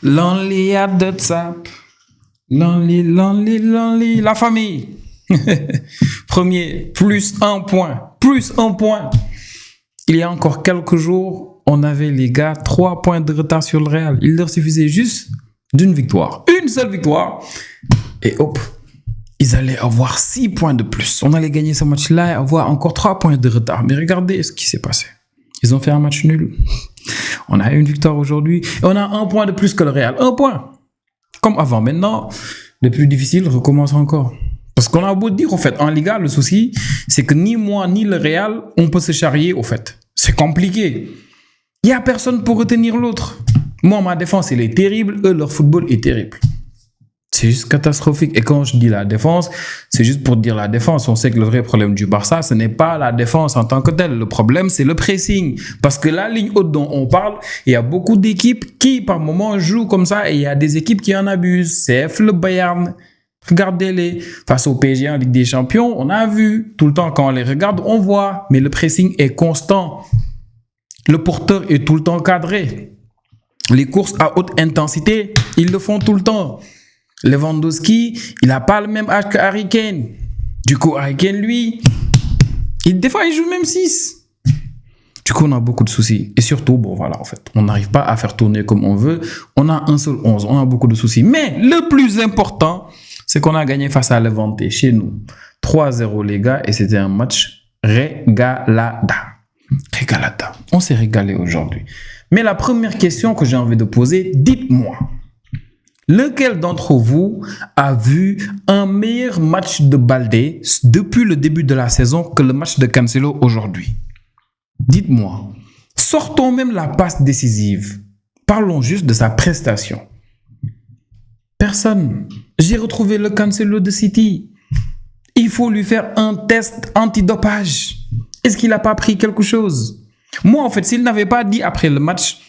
Lonely at the top. Lonely, lonely, lonely. La famille. Premier, plus un point. Plus un point. Il y a encore quelques jours, on avait les gars 3 points de retard sur le Real. Il leur suffisait juste d'une victoire. Une seule victoire. Et hop, ils allaient avoir 6 points de plus. On allait gagner ce match-là et avoir encore 3 points de retard. Mais regardez ce qui s'est passé. Ils ont fait un match nul. On a une victoire aujourd'hui et on a 1 point de plus que le Real. 1 point. Comme avant. Maintenant, le plus difficile recommence encore. Parce qu'on a beau dire, au fait, en Liga, le souci, c'est que ni moi, ni le Real, on peut se charrier, au fait. C'est compliqué. Il n'y a personne pour retenir l'autre. Moi, ma défense, elle est terrible. Eux, leur football est terrible. C'est juste catastrophique. Et quand je dis la défense, c'est juste pour dire la défense. On sait que le vrai problème du Barça, ce n'est pas la défense en tant que telle. Le problème, c'est le pressing. Parce que la ligne haute dont on parle, il y a beaucoup d'équipes qui, par moments, jouent comme ça. Et il y a des équipes qui en abusent. CF, le Bayern. Regardez-les. Face au PSG en Ligue des Champions, on a vu. Tout le temps, quand on les regarde, on voit. Mais le pressing est constant. Le porteur est tout le temps cadré. Les courses à haute intensité, ils le font tout le temps. Lewandowski, il n'a pas le même âge que Harry Kane. Du coup, Harry Kane, lui, des fois, il joue même 6. Du coup, on a beaucoup de soucis. Et surtout, bon, voilà, en fait, on n'arrive pas à faire tourner comme on veut. On a un seul 11. On a beaucoup de soucis. Mais le plus important, c'est qu'on a gagné face à Levante chez nous. 3-0, les gars. Et c'était un match régalada. Régalada. On s'est régalé aujourd'hui. Mais la première question que j'ai envie de poser, dites-moi. Lequel d'entre vous a vu un meilleur match de Baldé depuis le début de la saison que le match de Cancelo aujourd'hui? Dites-moi. Sortons même la passe décisive. Parlons juste de sa prestation. Personne. J'ai retrouvé le Cancelo de City. Il faut lui faire un test antidopage. Est-ce qu'il n'a pas pris quelque chose? Moi, en fait, s'il n'avait pas dit après le match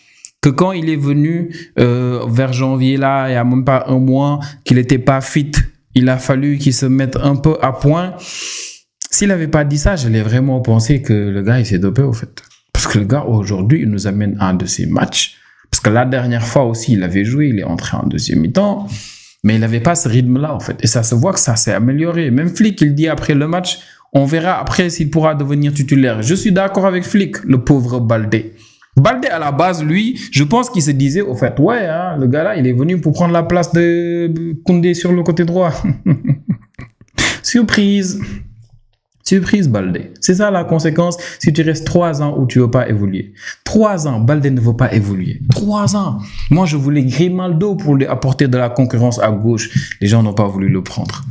que quand il est venu vers janvier, là, il n'y a même pas un mois, qu'il n'était pas fit, il a fallu qu'il se mette un peu à point. S'il n'avait pas dit ça, j'allais vraiment penser que le gars, il s'est dopé, au fait. Parce que le gars, aujourd'hui, il nous amène un de ses matchs. Parce que la dernière fois aussi, il avait joué, il est entré en deuxième mi-temps. Mais il n'avait pas ce rythme-là, en fait. Et ça se voit que ça s'est amélioré. Même Flick, il dit après le match, on verra après s'il pourra devenir titulaire. Je suis d'accord avec Flick, le pauvre Baldé. Baldé, à la base, lui, je pense qu'il se disait, au fait, ouais, hein, le gars-là, il est venu pour prendre la place de Koundé sur le côté droit. Surprise. Surprise, Baldé. C'est ça la conséquence si tu restes 3 ans où tu ne veux pas évoluer. 3 ans, Baldé ne veut pas évoluer. 3 ans. Moi, je voulais Grimaldo pour lui apporter de la concurrence à gauche. Les gens n'ont pas voulu le prendre.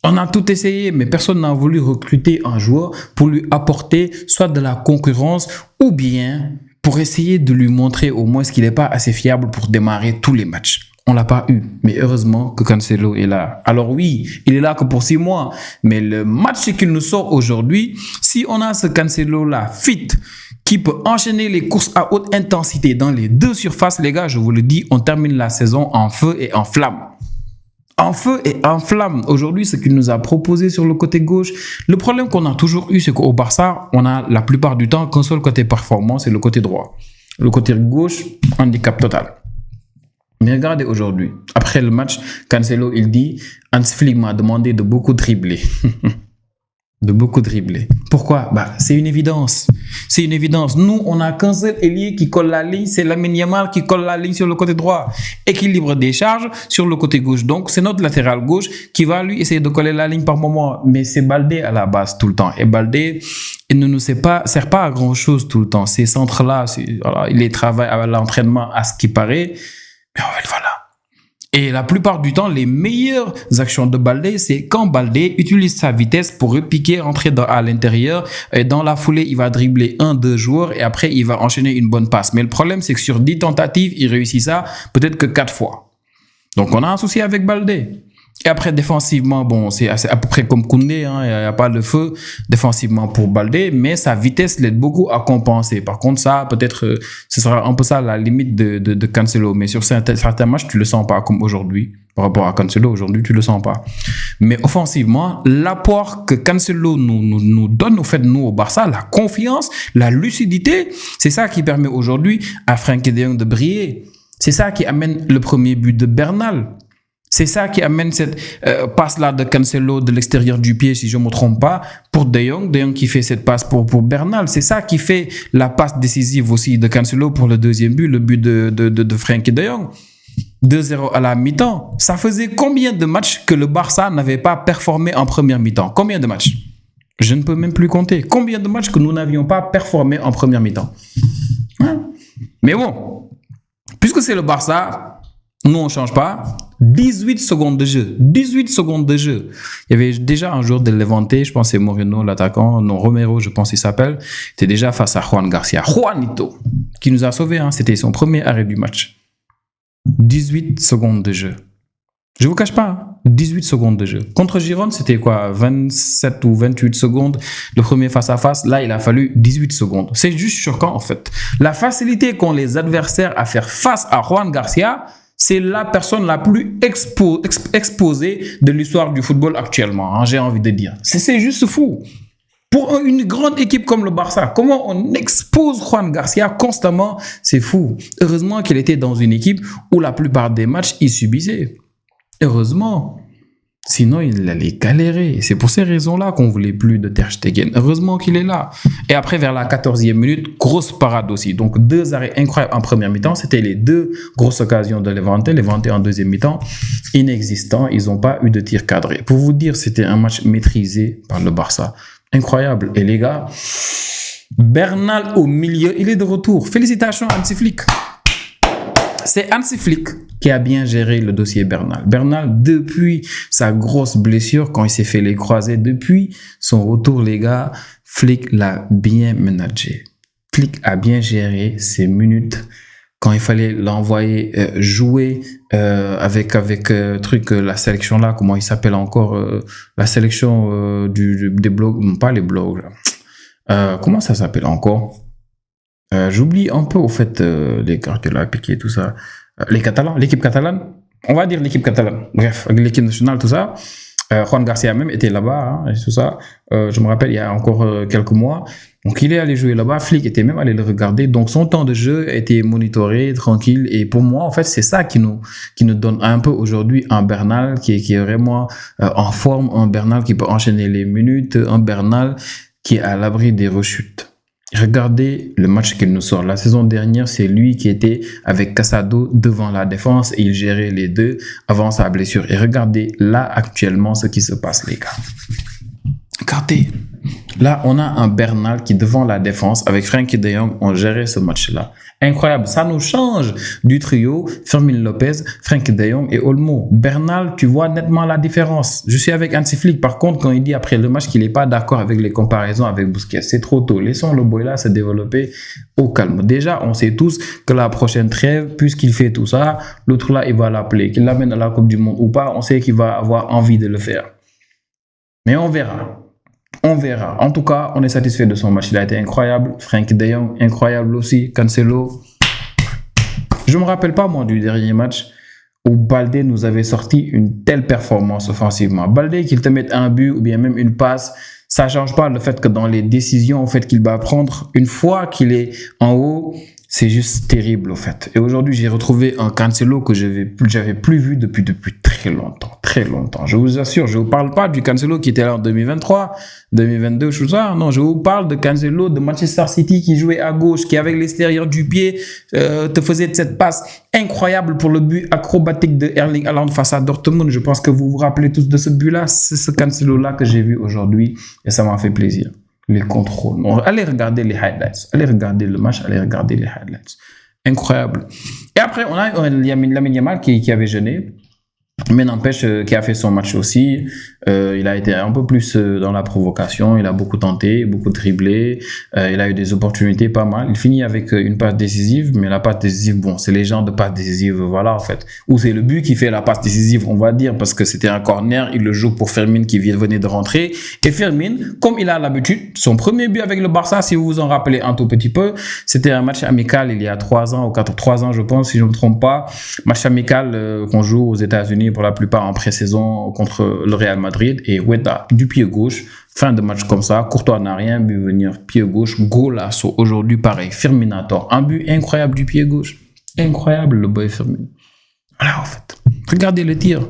On a tout essayé, mais personne n'a voulu recruter un joueur pour lui apporter soit de la concurrence ou bien pour essayer de lui montrer au moins qu'il n'est pas assez fiable pour démarrer tous les matchs. On ne l'a pas eu, mais heureusement que Cancelo est là. Alors oui, il est là que pour 6 mois, mais le match qu'il nous sort aujourd'hui, si on a ce Cancelo-là fit, qui peut enchaîner les courses à haute intensité dans les 2 surfaces, les gars, je vous le dis, on termine la saison en feu et en flamme. En feu et en flamme. Aujourd'hui, ce qu'il nous a proposé sur le côté gauche, le problème qu'on a toujours eu, c'est qu'au Barça, on a la plupart du temps qu'un seul côté performant, c'est le côté droit. Le côté gauche, handicap total. Mais regardez aujourd'hui, après le match, Cancelo, il dit « Hans Flick m'a demandé de beaucoup dribbler. » De beaucoup dribbler. Pourquoi? C'est une évidence. C'est une évidence. Nous, on n'a qu'un seul ailier qui colle la ligne, c'est Lamine Yamal qui colle la ligne sur le côté droit. Équilibre des charges sur le côté gauche. Donc, c'est notre latéral gauche qui va lui essayer de coller la ligne par moment. Mais c'est Baldé à la base tout le temps. Et Baldé, il ne nous sert pas à grand chose tout le temps. Ces centres-là, voilà, il les travaille à l'entraînement à ce qui paraît. Mais en fait, voilà. Et la plupart du temps, les meilleures actions de Baldé, c'est quand Baldé utilise sa vitesse pour repiquer, rentrer à l'intérieur. Et dans la foulée, il va dribbler 1-2 joueurs et après, il va enchaîner une bonne passe. Mais le problème, c'est que sur 10 tentatives, il réussit ça peut-être que 4 fois. Donc, on a un souci avec Baldé. Et après, défensivement, bon, c'est à peu près comme Koundé, hein, il n'y a pas de feu défensivement pour Baldé, mais sa vitesse l'aide beaucoup à compenser. Par contre, ça, peut-être, ce sera un peu ça la limite de Cancelo. Mais sur certains matchs, tu le sens pas, comme aujourd'hui. Par rapport à Cancelo, aujourd'hui, tu le sens pas. Mais offensivement, l'apport que Cancelo nous donne, au fait, nous, au Barça, la confiance, la lucidité, c'est ça qui permet aujourd'hui à Frenkie de Jong de briller. C'est ça qui amène le premier but de Bernal. C'est ça qui amène cette passe-là de Cancelo de l'extérieur du pied, si je ne me trompe pas, pour De Jong. De Jong qui fait cette passe pour Bernal. C'est ça qui fait la passe décisive aussi de Cancelo pour le deuxième but, le but de Frenkie De Jong. 2-0 à la mi-temps. Ça faisait combien de matchs que le Barça n'avait pas performé en première mi-temps? Combien de matchs? Je ne peux même plus compter. Combien de matchs que nous n'avions pas performé en première mi-temps? Mais bon, puisque c'est le Barça, nous on ne change pas. 18 secondes de jeu. 18 secondes de jeu. Il y avait déjà un joueur de Levante, je pense que c'est Moreno, l'attaquant, non, Romero, je pense qu'il s'appelle, était déjà face à Juan Garcia. Juanito, qui nous a sauvés, hein. C'était son premier arrêt du match. 18 secondes de jeu. Je ne vous cache pas, hein. 18 secondes de jeu. Contre Girone, c'était quoi? 27 ou 28 secondes, le premier face-à-face. Là, il a fallu 18 secondes. C'est juste choquant, en fait. La facilité qu'ont les adversaires à faire face à Juan Garcia, c'est la personne la plus exposée de l'histoire du football actuellement, hein, j'ai envie de dire. C'est juste fou. Pour une grande équipe comme le Barça, comment on expose Juan Garcia constamment, c'est fou. Heureusement qu'il était dans une équipe où la plupart des matchs, il subissait. Heureusement. Sinon, il allait galérer. C'est pour ces raisons-là qu'on ne voulait plus de Ter Stegen. Heureusement qu'il est là. Et après, vers la 14e minute, grosse parade aussi. Donc, 2 arrêts incroyables en première mi-temps. C'était les 2 grosses occasions de Levante. Levante en deuxième mi-temps, inexistant. Ils n'ont pas eu de tir cadré. Pour vous dire, c'était un match maîtrisé par le Barça. Incroyable. Et les gars, Bernal au milieu, il est de retour. Félicitations à Hansi Flick. C'est Hansi Flick qui a bien géré le dossier Bernal. Bernal, depuis sa grosse blessure, quand il s'est fait les croisés, depuis son retour, les gars, Flick l'a bien managé. Flick a bien géré ses minutes quand il fallait l'envoyer jouer avec la sélection là, comment il s'appelle encore, la sélection des blogs, pas les blogs, comment ça s'appelle encore? J'oublie un peu au fait les cartes de la piqué, tout ça. Les Catalans, l'équipe catalane, on va dire l'équipe catalane. Bref, l'équipe nationale, tout ça. Juan Garcia même était là-bas, hein, et tout ça. Je me rappelle, il y a encore quelques mois. Donc, il est allé jouer là-bas. Flick était même allé le regarder. Donc, son temps de jeu a été monitoré, tranquille. Et pour moi, en fait, c'est ça qui nous donne un peu aujourd'hui un Bernal qui est vraiment en forme, un Bernal qui peut enchaîner les minutes, un Bernal qui est à l'abri des rechutes. Regardez le match qu'il nous sort. La saison dernière, c'est lui qui était avec Casado devant la défense et il gérait les deux avant sa blessure. Et regardez là actuellement ce qui se passe, les gars. Regardez. Là, on a un Bernal qui, devant la défense, avec Frenkie de Jong, ont géré ce match-là. Incroyable. Ça nous change du trio Fermin Lopez, Frenkie de Jong et Olmo. Bernal, tu vois nettement la différence. Je suis avec Hansi Flick. Par contre, quand il dit après le match qu'il n'est pas d'accord avec les comparaisons avec Busquets, c'est trop tôt. Laissons le boy là se développer au calme. Déjà, on sait tous que la prochaine trêve, puisqu'il fait tout ça, l'autre là, il va l'appeler. Qu'il l'amène à la Coupe du Monde ou pas, on sait qu'il va avoir envie de le faire. Mais on verra. On verra. En tout cas, on est satisfait de son match. Il a été incroyable. Frenkie de Jong, incroyable aussi. Cancelo. Je ne me rappelle pas, moi, du dernier match où Baldé nous avait sorti une telle performance offensivement. Baldé, qu'il te mette un but ou bien même une passe, ça ne change pas le fait que dans les décisions qu'il va prendre, une fois qu'il est en haut, c'est juste terrible, au fait. Et aujourd'hui, j'ai retrouvé un Cancelo que j'avais plus vu depuis très longtemps, très longtemps. Je vous assure, je vous parle pas du Cancelo qui était là en 2023, 2022, tout ça. Non, je vous parle de Cancelo de Manchester City qui jouait à gauche, qui avec l'extérieur du pied te faisait cette passe incroyable pour le but acrobatique de Erling Haaland face à Dortmund. Je pense que vous vous rappelez tous de ce but-là. C'est ce Cancelo-là que j'ai vu aujourd'hui et ça m'a fait plaisir. Les contrôles. Non, allez regarder les highlights. Allez regarder le match, allez regarder les highlights. Incroyable. Et après, on a Lamine Yamal qui avait jeûné. Mais n'empêche, qui a fait son match aussi. Il a été un peu plus dans la provocation. Il a beaucoup tenté, beaucoup dribblé. Il a eu des opportunités pas mal. Il finit avec une passe décisive. Mais la passe décisive, bon, c'est les gens de passe décisive, voilà, en fait. Ou c'est le but qui fait la passe décisive, on va dire, parce que c'était un corner. Il le joue pour Fermin qui venait de rentrer. Et Fermin, comme il a l'habitude, son premier but avec le Barça, si vous vous en rappelez un tout petit peu, c'était un match amical il y a 3 ans, ou 3 ans, je pense, si je ne me trompe pas. Match amical qu'on joue aux États-Unis pour la plupart en pré-saison contre le Real Madrid et Weda du pied gauche, fin de match comme ça, Courtois n'a rien vu venir, pied gauche, golasso, aujourd'hui pareil, Firminator, un but incroyable du pied gauche, Incroyable, le boy Firmino. Voilà, en fait. Regardez le tir.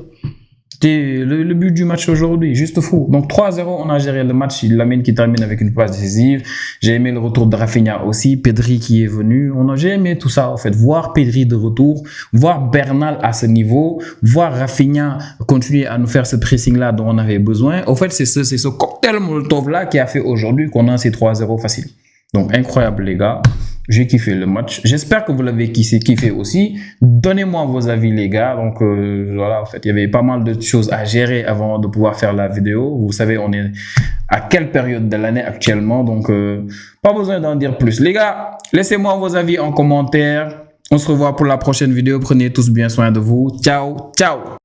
C'était le but du match aujourd'hui, juste fou. Donc 3-0, on a géré le match. Lamine qui termine avec une passe décisive. J'ai aimé le retour de Rafinha aussi. Pedri qui est venu. J'ai aimé tout ça, en fait. Voir Pedri de retour, voir Bernal à ce niveau, voir Rafinha continuer à nous faire ce pressing-là dont on avait besoin. En fait, c'est ce cocktail Molotov-là qui a fait aujourd'hui qu'on a ces 3-0 faciles. Donc incroyable, les gars. J'ai kiffé le match. J'espère que vous l'avez kiffé aussi. Donnez-moi vos avis, les gars. Donc, voilà, en fait, il y avait pas mal de choses à gérer avant de pouvoir faire la vidéo. Vous savez, on est à quelle période de l'année actuellement. Donc, pas besoin d'en dire plus. Les gars, laissez-moi vos avis en commentaire. On se revoit pour la prochaine vidéo. Prenez tous bien soin de vous. Ciao, ciao.